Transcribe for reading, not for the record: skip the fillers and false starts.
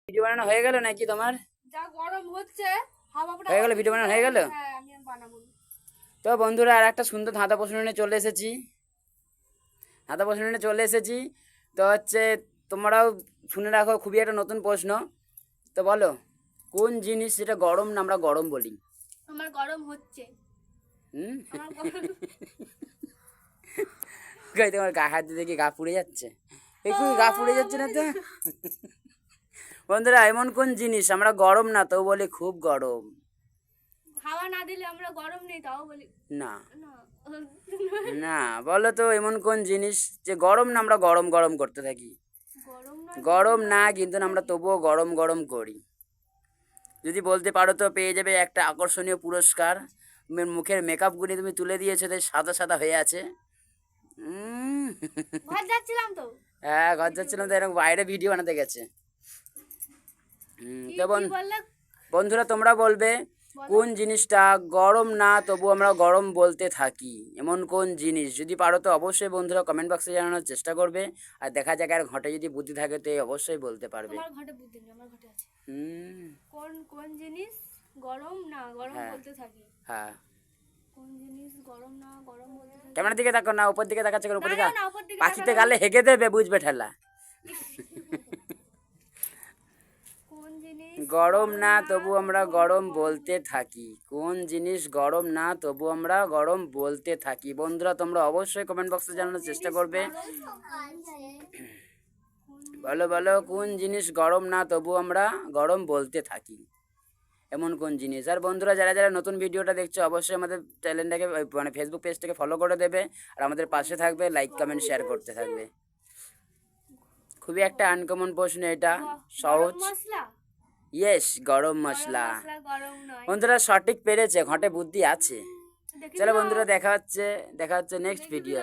Video বানানো হয়ে গেল নাকি তোমার? যা গরম হচ্ছে হাওয়াটা হয়ে গেল, ভিডিও বানানো হয়ে গেল। হ্যাঁ আমি আর বানাবো না। তো বন্ধুরা আর একটা সুন্দর ধাঁধা প্রশ্ন নিয়ে চলে এসেছি। তো হচ্ছে তোমরাও শুনে রাখো, খুবই একটা নতুন প্রশ্ন। তো বলো, কোন জিনিস যেটা গরম না আমরা গরম বলি? আমার গরম হচ্ছে। হুম আমার গরম কই তোমার গা হাত দিয়ে দেখি গা পুড়ে যাচ্ছে? একটু গা পুড়ে যাচ্ছে না তো? বন্ধুরা, এমন কোন জিনিস আমরা গরম না তো বলি খুব গরম? হাওয়া না দিলে আমরা গরম নেই তাও বলি না না। না, বলো তো এমন কোন জিনিস যে গরম না আমরা গরম গরম করতে থাকি? গরম না গরম না কিন্তু আমরা তবুও গরম গরম করি। যদি বলতে পারো তো পেয়ে যাবে একটা আকর্ষণীয় পুরস্কার। তোমার মুখের মেকআপগুলি তুমি তুলে দিয়েছো, তাই সাদা সাদা হয়ে আছে। উম, ঘর যাচ্ছিলাম তো। হ্যাঁ, ঘর যাচ্ছিলাম তো এরকম বাইরে ভিডিও বানাতে গেছে। কি যেমন কি বললে? বন্ধুরা তোমরা বলবে কোন জিনিসটা গরম না তবু আমরা গরম বলতে থাকি? এমন কোন জিনিস? যদি পারো তো অবশ্যই বন্ধুরা কমেন্ট বক্সে জানানোর চেষ্টা করবে। আর দেখা যাক আর ঘটে যদি বুদ্ধি থাকে তো অবশ্যই বলতে পারবে। তোমার ঘরে বুদ্ধি নেই, আমার ঘরে আছে। হুম। কোন কোন জিনিস গরম না গরম হ্যাঁ বলতে থাকি? হ্যাঁ, কোন জিনিস গরম না গরম বলতে থাকি? ক্যামেরার দিকে তাকো না, উপর দিকে তাকাচ্ছে কেন? উপর না দিকে না না, উপর দিকে পাখিতে তাকালে গালে হেগে দেবে, বুঝবে ঠেলা। কোন জিনিস গরম না তবু আমরা গরম বলতে থাকি? কোন জিনিস গরম না তবু আমরা গরম বলতে থাকি? বন্ধুরা তোমরা অবশ্যই কমেন্ট বক্সে জানানোর চেষ্টা করবে। বলো বলো, কোন জিনিস গরম না তবু আমরা গরম বলতে থাকি? এমন কোন জিনিস? আর বন্ধুরা যারা যারা নতুন ভিডিওটা দেখছো অবশ্যই আমাদের চ্যানেলটাকে মানে ফেসবুক পেজটাকে ফলো করে দেবে। আর আমাদের পাশে থাকবে, লাইক কমেন্ট শেয়ার করতে থাকবে। খুবই একটা আনকমন প্রশ্ন এটা, সহজ। গরম মশলা। ইয়েস, গরম গরম মশলা। মশলা গরম নয়। বন্ধুরা সঠিক পেরেছে, ঘটে বুদ্ধি আছে। চলো দেখেছিলাম বন্ধুরা, দেখা হচ্ছে নেক্সট ভিডিও।